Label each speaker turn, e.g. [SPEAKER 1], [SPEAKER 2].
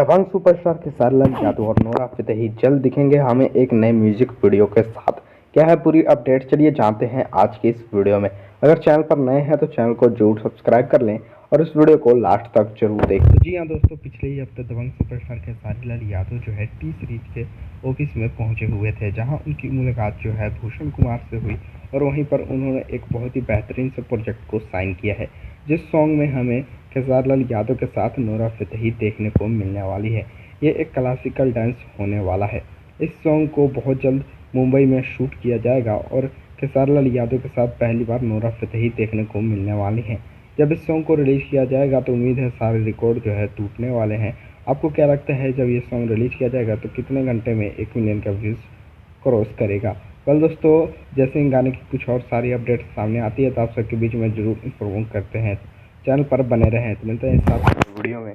[SPEAKER 1] दबंग superstar Khesari Lal Yadav और Nora Fatehi जल्द दिखेंगे हमें एक नए म्यूजिक वीडियो के साथ। क्या है पूरी अपडेट, चलिए जानते हैं आज की इस वीडियो में। अगर चैनल पर नए हैं तो चैनल को जरूर सब्सक्राइब कर लें और इस वीडियो को लास्ट तक जरूर देखें। तो जी हाँ दोस्तों, पिछले ही हफ्ते दबंग सुपरस्टार खेसारी लाल यादव जो है टी सीरीज के ऑफिस में पहुंचे हुए थे, जहां उनकी मुलाकात जो है भूषण कुमार से हुई और वहीं पर उन्होंने एक बहुत ही बेहतरीन से प्रोजेक्ट को साइन किया है, जिस सॉन्ग में हमें खेसारी लाल यादव के साथ नोरा फतेही देखने को मिलने वाली है। ये एक क्लासिकल डांस होने वाला है। इस सॉन्ग को बहुत जल्द मुंबई में शूट किया जाएगा और खेसारी लाल यादव के साथ पहली बार नोरा फतेही देखने को मिलने वाली हैं। जब इस सॉन्ग को रिलीज़ किया जाएगा तो उम्मीद है सारे रिकॉर्ड जो है टूटने वाले हैं। आपको क्या लगता है, जब ये सॉन्ग रिलीज़ किया जाएगा तो कितने घंटे में 1 मिलियन का व्यूज़ क्रॉस करेगा? कल दोस्तों, जैसे इन गाने की कुछ और सारी अपडेट सामने आती है तो आप सबके बीच में ज़रूर इन्फॉर्म करते हैं। चैनल पर बने रहें। तो मिलते हैं इस वीडियो में।